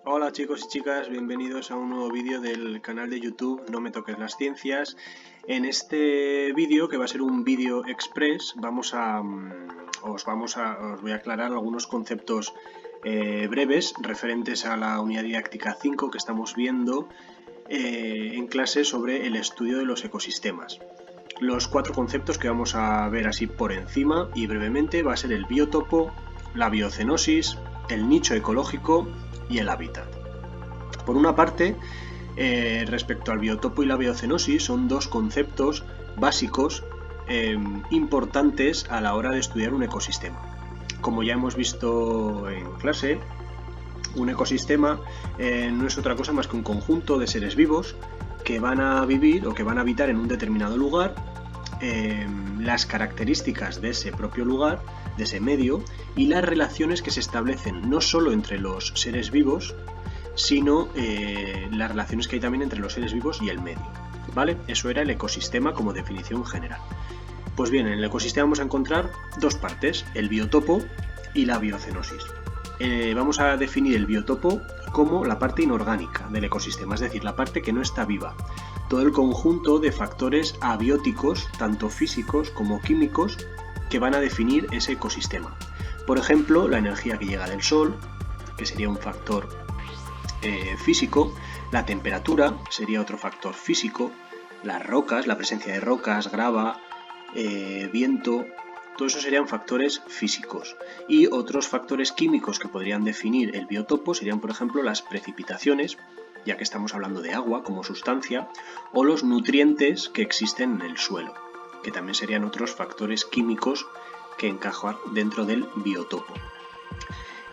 Hola chicos y chicas, bienvenidos a un nuevo vídeo del canal de YouTube No me toques las ciencias. En este vídeo, que va a ser un vídeo express, os voy a aclarar algunos conceptos breves referentes a la unidad didáctica 5 que estamos viendo en clase sobre el estudio de los ecosistemas. Los 4 conceptos que vamos a ver así por encima y brevemente va a ser el biotopo, la biocenosis, el nicho ecológico y el hábitat. Por una parte, respecto al biotopo y la biocenosis, son dos conceptos básicos importantes a la hora de estudiar un ecosistema. Como ya hemos visto en clase, un ecosistema no es otra cosa más que un conjunto de seres vivos que van a vivir o que van a habitar en un determinado lugar, las características de ese propio lugar, de ese medio, y las relaciones que se establecen no solo entre los seres vivos, sino las relaciones que hay también entre los seres vivos y el medio. ¿Vale? Eso era el ecosistema como definición general. Pues bien, en el ecosistema vamos a encontrar dos partes, el biotopo y la biocenosis. Vamos a definir el biotopo como la parte inorgánica del ecosistema, es decir, la parte que no está viva. Todo el conjunto de factores abióticos, tanto físicos como químicos, que van a definir ese ecosistema. Por ejemplo, la energía que llega del sol, que sería un factor físico, la temperatura sería otro factor físico, las rocas, la presencia de rocas, grava, viento, todo eso serían factores físicos. Y otros factores químicos que podrían definir el biotopo serían, por ejemplo, las precipitaciones, ya que estamos hablando de agua como sustancia, o los nutrientes que existen en el suelo, que también serían otros factores químicos que encajan dentro del biotopo.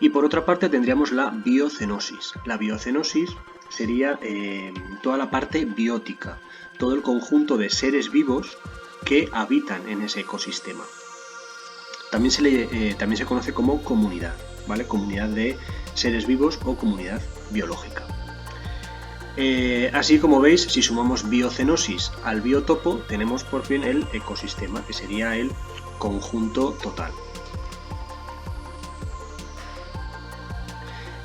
Y por otra parte tendríamos la biocenosis. La biocenosis sería toda la parte biótica, todo el conjunto de seres vivos que habitan en ese ecosistema. También se conoce como comunidad, ¿vale? Comunidad de seres vivos o comunidad biológica. Así como veis, si sumamos biocenosis al biotopo, tenemos por fin el ecosistema, que sería el conjunto total.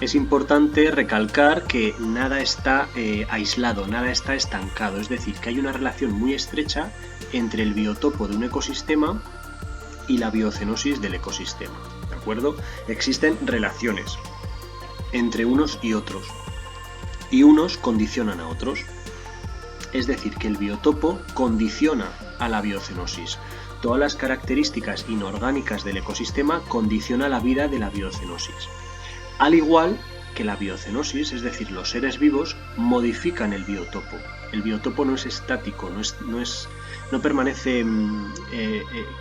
Es importante recalcar que nada está aislado, nada está estancado, es decir, que hay una relación muy estrecha entre el biotopo de un ecosistema y la biocenosis del ecosistema, ¿de acuerdo? Existen relaciones entre unos y otros, y unos condicionan a otros. Es decir, que el biotopo condiciona a la biocenosis. Todas las características inorgánicas del ecosistema condicionan la vida de la biocenosis. Al igual que la biocenosis, es decir, los seres vivos modifican el biotopo. El biotopo no es estático, no permanece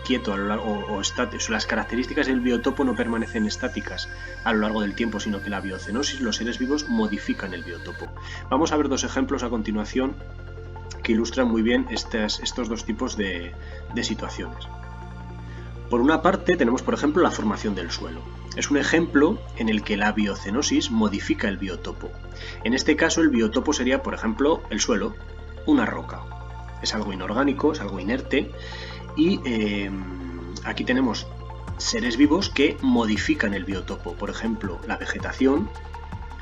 quieto a lo largo, o estático. Las características del biotopo no permanecen estáticas a lo largo del tiempo, sino que la biocenosis, los seres vivos, modifican el biotopo. Vamos a ver dos ejemplos a continuación que ilustran muy bien estos dos tipos de situaciones. Por una parte tenemos, por ejemplo, la formación del suelo. Es un ejemplo en el que la biocenosis modifica el biotopo. En este caso el biotopo sería, por ejemplo, el suelo, una roca. Es algo inorgánico, es algo inerte, y aquí tenemos seres vivos que modifican el biotopo. Por ejemplo, la vegetación,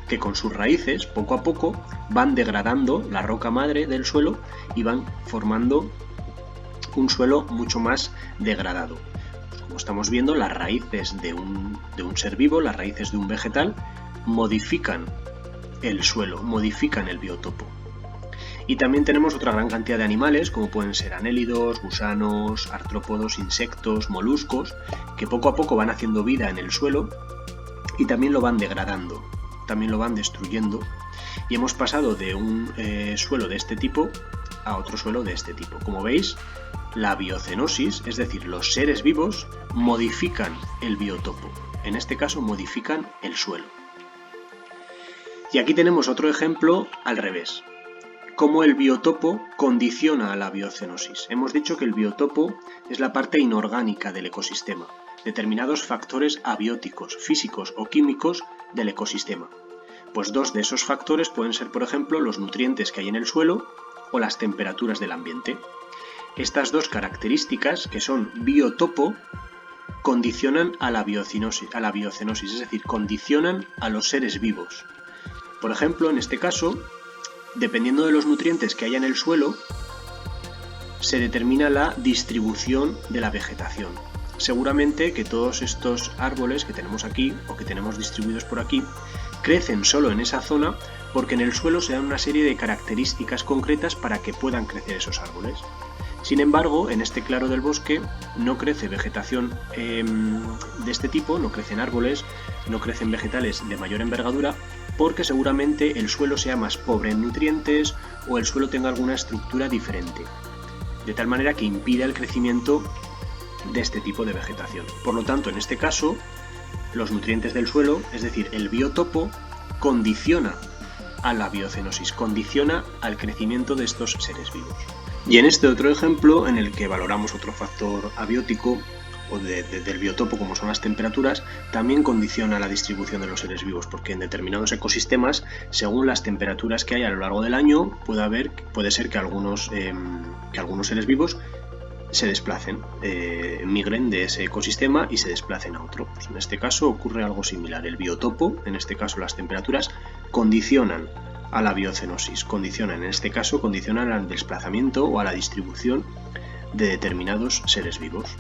que con sus raíces, poco a poco, van degradando la roca madre del suelo y van formando un suelo mucho más degradado. Como estamos viendo, las raíces de un ser vivo, las raíces de un vegetal, modifican el suelo, modifican el biotopo. Y también tenemos otra gran cantidad de animales, como pueden ser anélidos, gusanos, artrópodos, insectos, moluscos, que poco a poco van haciendo vida en el suelo y también lo van degradando, también lo van destruyendo. Y hemos pasado de un suelo de este tipo a otro suelo de este tipo. Como veis, la biocenosis, es decir, los seres vivos, modifican el biotopo. En este caso, modifican el suelo. Y aquí tenemos otro ejemplo al revés. Cómo el biotopo condiciona a la biocenosis. Hemos dicho que el biotopo es la parte inorgánica del ecosistema, determinados factores abióticos, físicos o químicos del ecosistema. Pues dos de esos factores pueden ser, por ejemplo, los nutrientes que hay en el suelo o las temperaturas del ambiente. Estas dos características, que son biotopo, condicionan a la biocenosis, es decir, condicionan a los seres vivos. Por ejemplo, en este caso, dependiendo de los nutrientes que haya en el suelo, se determina la distribución de la vegetación. Seguramente que todos estos árboles que tenemos aquí o que tenemos distribuidos por aquí crecen solo en esa zona porque en el suelo se dan una serie de características concretas para que puedan crecer esos árboles. Sin embargo, en este claro del bosque no crece vegetación de este tipo, no crecen árboles, no crecen vegetales de mayor envergadura, porque seguramente el suelo sea más pobre en nutrientes o el suelo tenga alguna estructura diferente, de tal manera que impida el crecimiento de este tipo de vegetación. Por lo tanto, en este caso, los nutrientes del suelo, es decir, el biotopo, condiciona a la biocenosis, condiciona al crecimiento de estos seres vivos. Y en este otro ejemplo, en el que valoramos otro factor abiótico o del biotopo, como son las temperaturas, también condiciona la distribución de los seres vivos, porque en determinados ecosistemas, según las temperaturas que hay a lo largo del año, puede ser que algunos seres vivos se desplacen, migren de ese ecosistema y se desplacen a otro. Pues en este caso ocurre algo similar. El biotopo, en este caso las temperaturas, condicionan a la biocenosis, condicionan al desplazamiento o a la distribución de determinados seres vivos.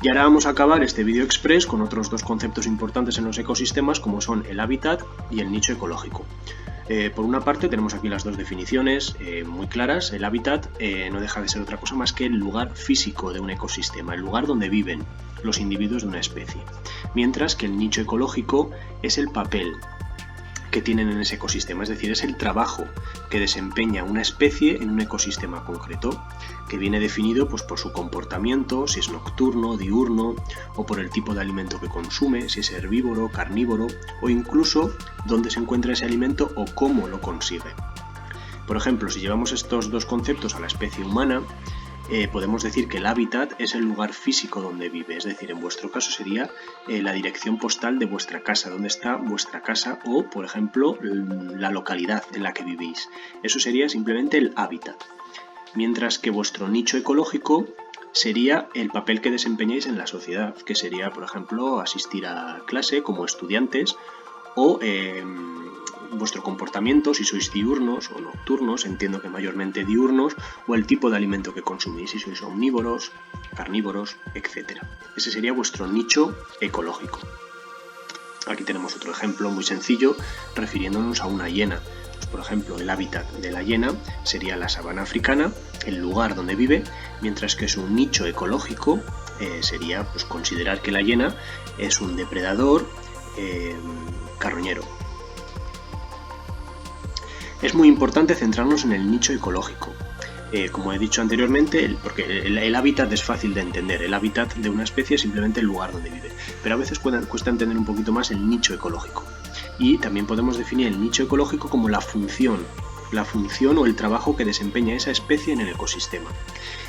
Y ahora vamos a acabar este vídeo express con otros dos conceptos importantes en los ecosistemas, como son el hábitat y el nicho ecológico. Por una parte tenemos aquí las dos definiciones muy claras. El hábitat no deja de ser otra cosa más que el lugar físico de un ecosistema, el lugar donde viven los individuos de una especie. Mientras que el nicho ecológico es el papel que tienen en ese ecosistema, es decir, es el trabajo que desempeña una especie en un ecosistema concreto, que viene definido pues, por su comportamiento, si es nocturno, diurno, o por el tipo de alimento que consume, si es herbívoro, carnívoro, o incluso dónde se encuentra ese alimento o cómo lo consigue. Por ejemplo, si llevamos estos dos conceptos a la especie humana, podemos decir que el hábitat es el lugar físico donde vive, es decir, en vuestro caso sería la dirección postal de vuestra casa, donde está vuestra casa o, por ejemplo, la localidad en la que vivís. Eso sería simplemente el hábitat. Mientras que vuestro nicho ecológico sería el papel que desempeñáis en la sociedad, que sería, por ejemplo, asistir a clase como estudiantes o vuestro comportamiento, si sois diurnos o nocturnos, entiendo que mayormente diurnos, o el tipo de alimento que consumís, si sois omnívoros, carnívoros, etc. Ese sería vuestro nicho ecológico. Aquí tenemos otro ejemplo muy sencillo refiriéndonos a una hiena. Pues, por ejemplo, el hábitat de la hiena sería la sabana africana, el lugar donde vive, mientras que su nicho ecológico sería pues, considerar que la hiena es un depredador carroñero. Es muy importante centrarnos en el nicho ecológico. Como he dicho anteriormente, porque el hábitat es fácil de entender. El hábitat de una especie es simplemente el lugar donde vive. Pero a veces cuesta entender un poquito más el nicho ecológico. Y también podemos definir el nicho ecológico como la función o el trabajo que desempeña esa especie en el ecosistema.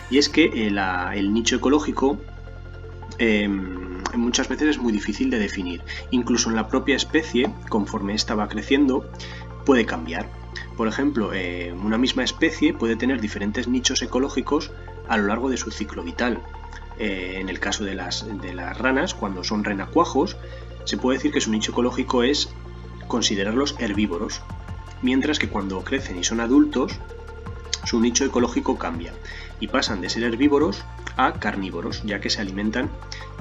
Y es que el nicho ecológico muchas veces es muy difícil de definir. Incluso en la propia especie, conforme ésta va creciendo, puede cambiar. Por ejemplo, una misma especie puede tener diferentes nichos ecológicos a lo largo de su ciclo vital. En el caso de las ranas, cuando son renacuajos, se puede decir que su nicho ecológico es considerarlos herbívoros, mientras que cuando crecen y son adultos, su nicho ecológico cambia y pasan de ser herbívoros a carnívoros, ya que se alimentan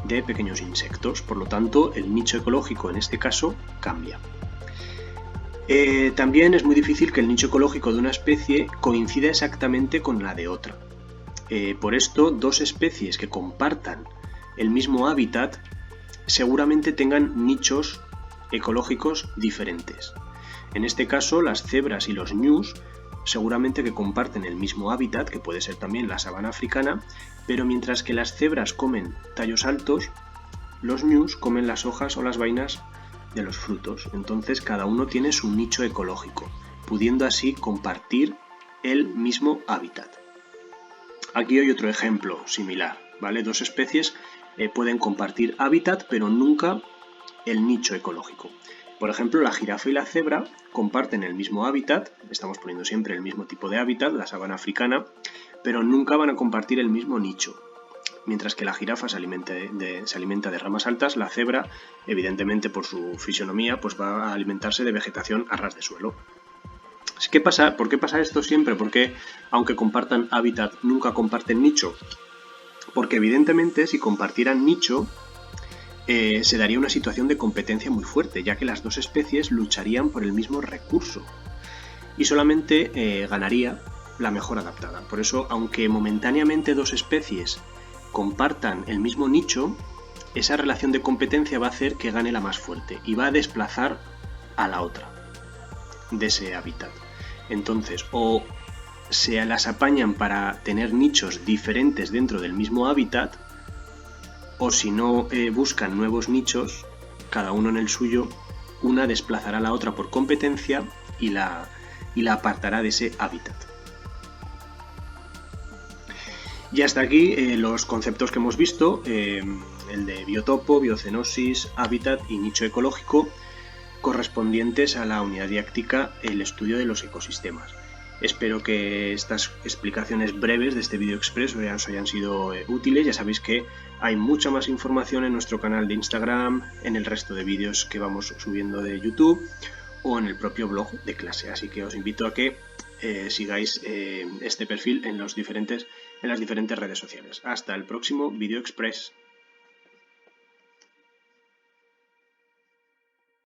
de pequeños insectos. Por lo tanto, el nicho ecológico en este caso cambia. También es muy difícil que el nicho ecológico de una especie coincida exactamente con la de otra. Por esto, dos especies que compartan el mismo hábitat seguramente tengan nichos ecológicos diferentes. En este caso, las cebras y los ñus seguramente que comparten el mismo hábitat, que puede ser también la sabana africana, pero mientras que las cebras comen tallos altos, los ñus comen las hojas o las vainas de los frutos. Entonces cada uno tiene su nicho ecológico, pudiendo así compartir el mismo hábitat. Aquí hay otro ejemplo similar, ¿vale? Dos especies pueden compartir hábitat, pero nunca el nicho ecológico. Por ejemplo, la jirafa y la cebra comparten el mismo hábitat, estamos poniendo siempre el mismo tipo de hábitat, la sabana africana, pero nunca van a compartir el mismo nicho. mientras que la jirafa se alimenta de ramas altas, la cebra, evidentemente por su fisionomía, pues va a alimentarse de vegetación a ras de suelo. ¿Por qué pasa esto siempre? ¿Por qué, aunque compartan hábitat, nunca comparten nicho? Porque evidentemente si compartieran nicho, se daría una situación de competencia muy fuerte, ya que las dos especies lucharían por el mismo recurso y solamente ganaría la mejor adaptada. Por eso, aunque momentáneamente dos especies compartan el mismo nicho, esa relación de competencia va a hacer que gane la más fuerte y va a desplazar a la otra de ese hábitat. Entonces, o se las apañan para tener nichos diferentes dentro del mismo hábitat, o si no buscan nuevos nichos, cada uno en el suyo, una desplazará a la otra por competencia y la apartará de ese hábitat. Y hasta aquí los conceptos que hemos visto, el de biotopo, biocenosis, hábitat y nicho ecológico, correspondientes a la unidad didáctica, el estudio de los ecosistemas. Espero que estas explicaciones breves de este vídeo express os hayan sido útiles. Ya sabéis que hay mucha más información en nuestro canal de Instagram, en el resto de vídeos que vamos subiendo de YouTube o en el propio blog de clase. Así que os invito a que sigáis este perfil en las diferentes redes sociales. Hasta el próximo vídeo express.